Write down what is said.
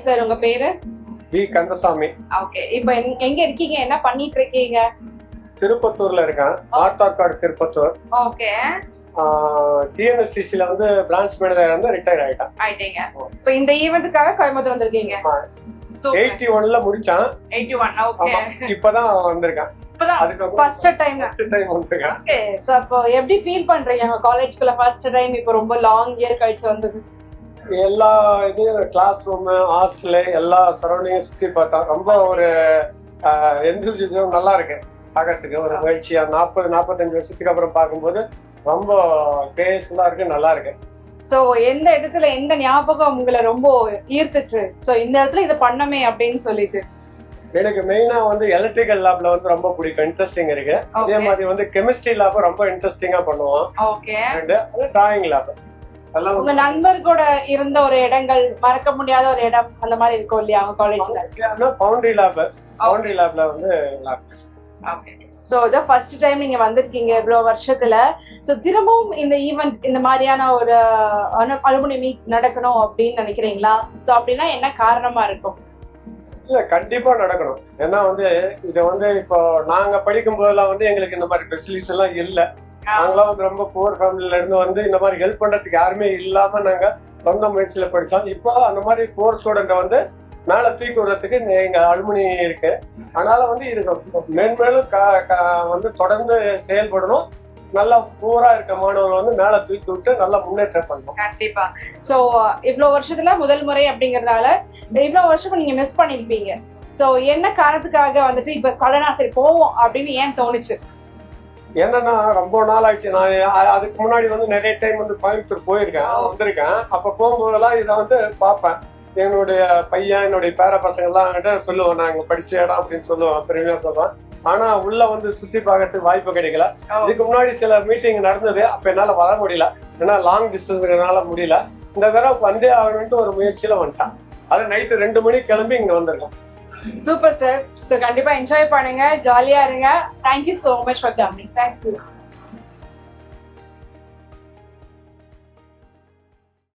Sir உங்க பேரு? We Kandasamy. Okay, இப்போ எங்க இருக்கீங்க, என்ன பண்ணிட்டு இருக்கீங்க? திருப்பத்தூர்ல இருக்கேன். ஆர்த்தார் கார்டு திருப்பத்தூர். ஓகே. டிஎன்எஸ்டிசில வந்து பிரான்ச் மேனேஜர் வந்து ரிட்டையர் ஆயிட்டீங்க. இப்போ இந்த ஈவென்ட்காக கோயம்புத்தூர் வந்திருக்கீங்க. 81ல முடிச்சான். 81. ஓகே. இப்பதான் வந்திருக்கேன். அதுக்கு ஃபர்ஸ்ட் டைம் வந்திருக்கேன். ஓகே. சோ அப்போ எப்படி ஃபீல் பண்றீங்க காலேஜ்க்குள்ள ஃபர்ஸ்ட் டைம் இப்போ ரொம்ப லாங் இயர் கழிச்சு வந்தது? எல்லா இதுவும் கிளாஸ் ரூம், ஹாஸ்டலு, எல்லா சரௌண்டிங்கும் சுற்றி பார்த்தா ரொம்ப ஒரு எந்தூசியம் நல்லா இருக்கு பார்க்கறதுக்கு. ஒரு மகிழ்ச்சியா 40-45 வருஷத்துக்கு அப்புறம் பார்க்கும்போது ரொம்ப பேஸ்ஃபுல்லா இருக்கு, நல்லா இருக்கு. சோ எந்த இடத்துல எந்த ஞாபகம் உங்களை ரொம்ப ஈர்த்துச்சு, சோ இந்த இடத்துல இதை பண்ணமே அப்படின்னு சொல்லிட்டு? எனக்கு மெயினா வந்து எலக்ட்ரிக்கல் லேப்ல வந்து ரொம்ப பிடிக்கும், இன்ட்ரெஸ்டிங் இருக்கு. அதே மாதிரி வந்து கெமிஸ்ட்ரி லேப் ரொம்ப இன்ட்ரெஸ்டிங்கா பண்ணுவோம். ஓகே. Drawing lab. உங்க நண்பர் கூட இருந்த ஒரு இடங்கள், மறக்க முடியாத ஒரு இடம் அந்த மாதிரி இருக்கும் இல்லையா உங்க காலேஜ்ல? ஃபவுண்டரி லேப்ல வந்து ஓகே. சோ இத ஃபர்ஸ்ட் டைம் நீங்க வந்திருக்கீங்க இவ்வளவு வருஷத்துல. சோ திரும்பவும் இந்த ஈவென்ட், இந்த மாதிரியான ஒரு அலுமினி மீட் நடக்கணும் அப்படின்னு நினைக்கிறீங்களா? சோ அப்படின்னா என்ன காரணமா இருக்கும்? இல்ல, கண்டிப்பா நடக்கணும். ஏன்னா வந்து இதை வந்து இப்போ நாங்க படிக்கும் போதெல்லாம் வந்து எங்களுக்கு இந்த மாதிரி ஃபெசிலிட்டிஸ் எல்லாம் இல்லை. நாங்களாம் வந்து ரொம்ப புவர் ஃபேமிலில இருந்து வந்து இந்த மாதிரி ஹெல்ப் பண்றதுக்கு யாருமே இல்லாம நாங்க சொந்த முயற்சியில படிச்சோம். இப்போ அந்த மாதிரி புவர் ஸ்டூடெண்ட்டை வந்து மேல தூக்கி விடுறதுக்கு எங்க அலுமினி இருக்கு. அதனால வந்து இது மேன்மேலும் வந்து தொடர்ந்து செயல்படணும். நல்லா புவரா இருக்க மாணவர்கள் வந்து மேல தூக்கி விட்டு நல்லா முன்னேற்றம் பண்ணணும். கண்டிப்பா. சோ இவ்வளவு வருஷத்துல முதல் முறை அப்படிங்கறதால இவ்வளவு வருஷம் நீங்க மிஸ் பண்ணிருப்பீங்க. சோ என்ன காரணத்துக்காக வந்துட்டு இப்ப சடனா சரி போவோம் அப்படின்னு ஏன் தோணுச்சு? என்னன்னா ரொம்ப நாள் ஆயிடுச்சு. நான் அதுக்கு முன்னாடி வந்து நிறைய டைம் வந்து கோயம்புத்தூர் வந்திருக்கேன். அப்ப போகும்போதெல்லாம் இதை வந்து பார்ப்பேன். என்னுடைய பையன், என்னுடைய பேர பசங்க எல்லாம் சொல்லுவேன், நான் இங்க படிச்ச இடம் அப்படின்னு சொல்லுவேன், பெருமையா சொல்லுவேன். ஆனா உள்ள வந்து சுத்தி பார்க்கறதுக்கு வாய்ப்பு கிடைக்கல. இதுக்கு முன்னாடி சில மீட்டிங் நடந்தது, அப்ப என்னால வர முடியல. ஏன்னா லாங் டிஸ்டன்ஸ்னால முடியல. இந்த தடவை வந்தே ஆகணும்ட்டு ஒரு முயற்சியில வந்துட்டான். அது நைட்டு 2 மணிக்கு கிளம்பி இங்க வந்திருக்கேன். Super sir. ஸோ கண்டிப்பா என்ஜாய் பண்ணுங்க, ஜாலியா இருங்க. Thank you so much for coming. Thank you.